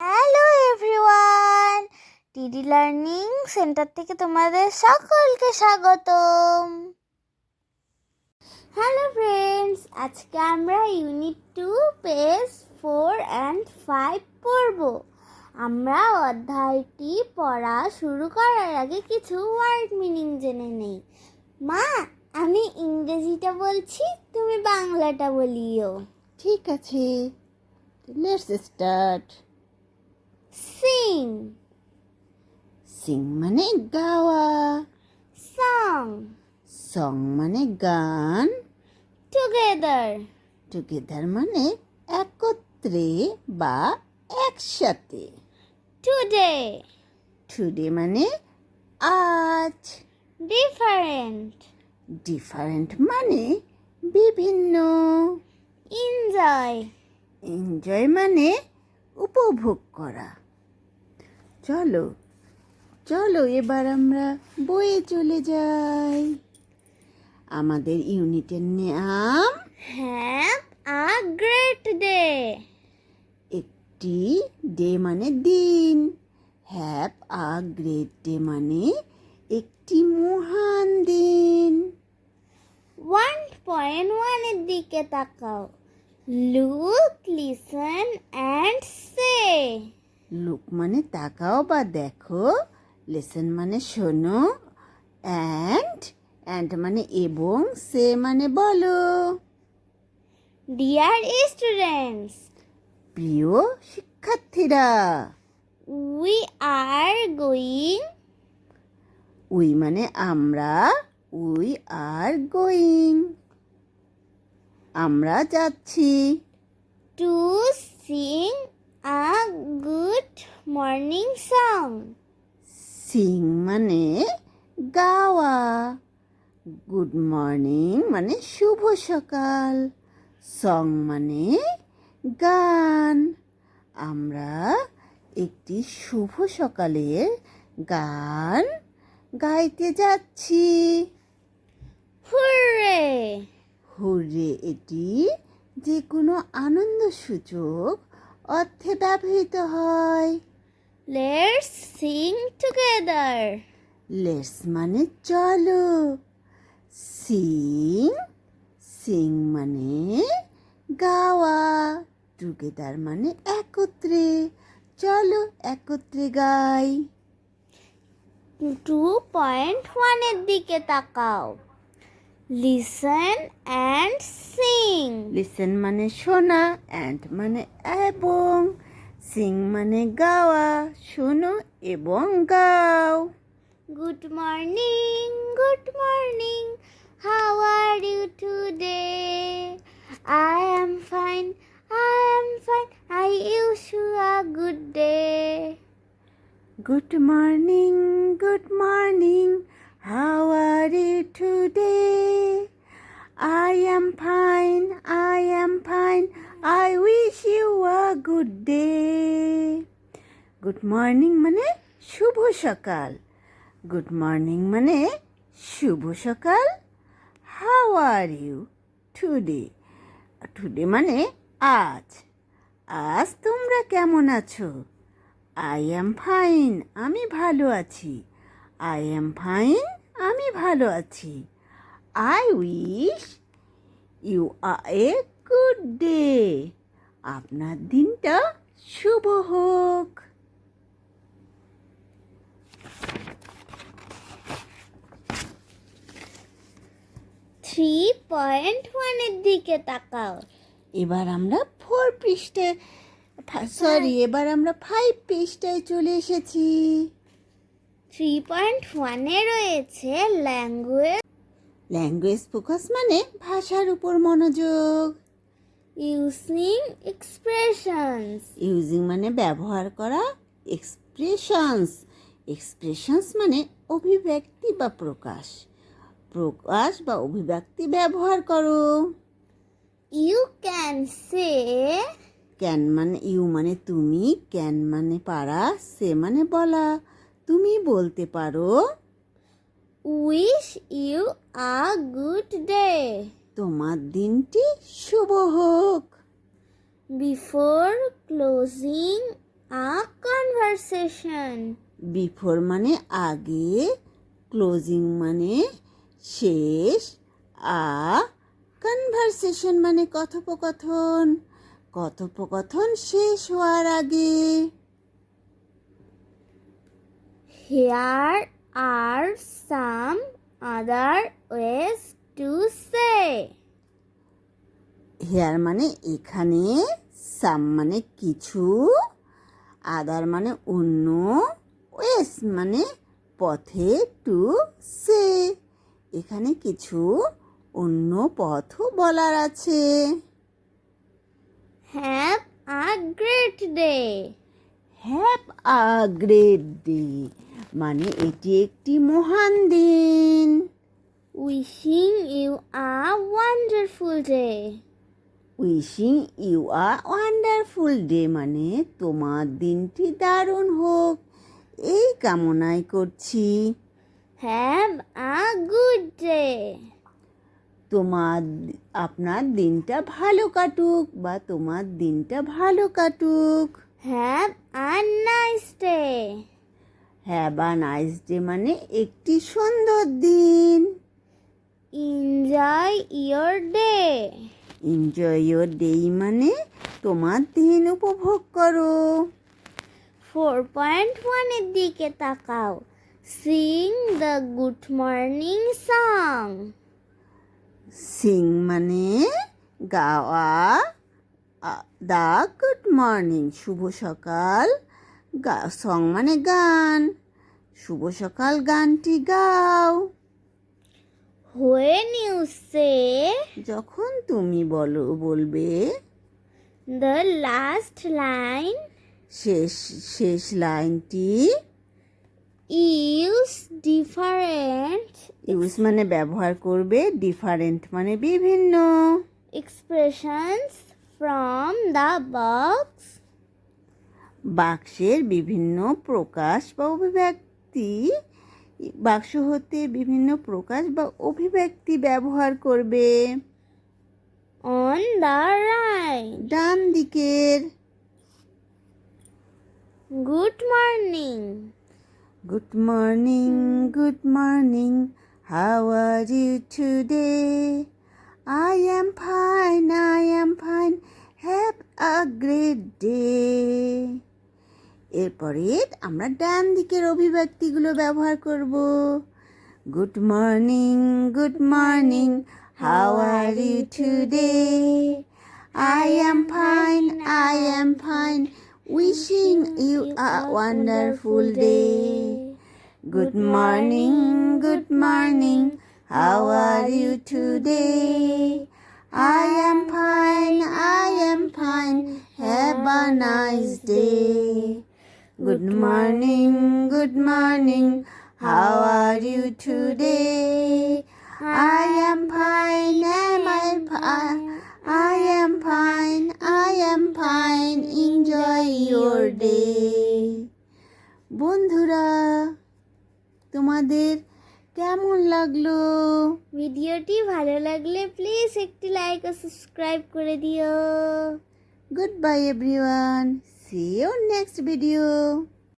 Hello everyone, টিডি learning centre থেকে তোমাদের সকলকে স্বাগতম। হ্যালো ফ্রেন্ডস, আজকে আমরা ইউনিট 2 পেজ 4 অ্যান্ড 5 পড়ব। আমরা অধ্যায়টি পড়া শুরু করার আগে কিছু ওয়ার্ড মিনিং জেনে নেই। মা, আমি ইংরেজিটা বলছি, তুমি বাংলাটা বলিও। ঠিক আছে, লেটস স্টার্ট। সিং, সিং মানে গাওয়া, সং, সং মানে গান, টুগেদার, টুগেদার মানে একত্রে বা একসাথে, টুডে, টুডে মানে আজ, ডিফারেন্ট, ডিফারেন্ট মানে বিভিন্ন, এনজয়, এনজয় মানে উপভোগ করা। চলো চলো এবার আমরা বইয়ে চলে যাই। আমাদের ইউনিটের নাম হ্যাভ আ গ্রেট ডে। একটি ডে মানে দিন, হ্যাভ আ গ্রেট ডে মানে একটি মহান দিন। 1.1 এর দিকে তাকাও। Look, listen and say. Look মানে তাকাও বা দেখো, লিসন মানে শোনো, অ্যান্ড মানে এবং, সে মানে বলো। ডিয়ার স্টুডেন্টস, প্রিয় শিক্ষার্থীরা, উই আর গোয়িং। উই মানে আমরা, উই আর গোয়িং আমরা যাচ্ছি, to sing a good morning song. Sing মানে গাওয়া, গুড মর্নিং মানে শুভ সকাল, সং মানে গান। আমরা একটি শুভ সকালের গান গাইতে যাচ্ছি। হুররে! হুররে এটি যে কোনো আনন্দসূচক অর্থে ব্যবহৃত হয়। Let's sing together. লেটস মানে চলো, সিং, সিং মানে গাওয়া, টুগেদার মানে একত্রে, চলো একত্রে গাই। 2.1 এর দিকে তাকাও। Listen and sing. লিসেন মানে শোনা, অ্যান্ড মানে এবং, সিং মানে গাওয়া, শোনো এবং গাও। Good morning, good morning. How are you today? I am fine, I am fine. I wish you a good day. Good morning, good morning. How are you today? I am fine, I am fine. I wish you a good day. Good morning মানে শুভ সকাল, good morning মানে শুভ সকাল। How are you today, today মানে আজ, আজ তোমরা কেমন আছো? আই অ্যাম ফাইন, আমি ভালো আছি। আই অ্যাম ফাইন, আমি ভালো আছি। I wish you are a good day, আপনার দিনটা শুভ হোক। 3.1 এর দিকে তাকাও। এবার আমরা এবার আমরা 5 পৃষ্ঠায় চলে এসেছি। 3.1 এ রয়েছে ল্যাঙ্গুয়েজ, ল্যাঙ্গুয়েজ ফোকাস মানে ভাষার উপর মনোযোগ। Using expressions. ইউজিং মানে ব্যবহার করা, এক্সপ্রেশনস, এক্সপ্রেশনস মানে অভিব্যক্তি বা প্রকাশ, প্রকাশ বা অভিব্যক্তি ব্যবহার করো। You can say. ক্যান মানে ইউ মানে তুমি, ক্যান মানে পারা, সে মানে বলা, তুমি বলতে পারো। Wish you a good day. তোমার দিনটি শুভ হোক। Before closing a conversation. Before মানে আগে, ক্লোজিং মানে শেষ, কনভারসেশন মানে কথোপকথন, কথোপকথন শেষ হওয়ার আগে। Here are some other ways to say. Here মানে এখানে, সাম মানে কিছু, আদার মানে অন্য, ওয়েস মানে পথে, টু সে এখানে কিছু অন্য পথও বলার আছে। Have a great day. Have a great day মানে এটি একটি মহান দিন। Wishing you a wonderful day. Wishing you a wonderful day মানে তোমার দিনটি দারুণ হোক, এই কামনাই করছি। Have a good day. আপনার দিনটা ভালো কাটুক বা তোমার দিনটা ভালো কাটুক। Have a nice day. Have a nice day মানে একটি সুন্দর দিন। Enjoy your day. Enjoy your day মানে তোমার দিন উপভোগ করো। 4.1 এর দিকে তাকাও। Sing the good morning song. Singh মানে গাওয়া, দা গুড মর্নিং শুভ সকাল, সং মানে গান, শুভ সকাল গানটি গাও। When you say যখন তুমি বলবে the last line, শেষ লাইনটি, use different ইউজ মানে ব্যবহার করবে, ডিফারেন্ট মানে বিভিন্ন, expressions from the box. বাক্সের বিভিন্ন প্রকাশ বা অভিব্যক্তি, বাক্স হতে বিভিন্ন প্রকাশ বা অভিব্যক্তি ব্যবহার করবে। On the right. ডান দিকের Good morning. Good morning, good morning, how are you today? I am fine, have a great day. এরপরে আমরা ডান দিকের অভিব্যক্তিগুলো ব্যবহার করব। Good morning, how are you today? I am fine, wishing you a wonderful day. Good morning, how are you today? I am fine, have a nice day. Good morning, how are you today? I am fine, I am fine, enjoy your day. বন্ধুরা, তোমাদের কেমন লাগলো? ভিডিওটি ভালো লাগলে please একটি like ও subscribe করে দিও। Goodbye everyone. See you next video.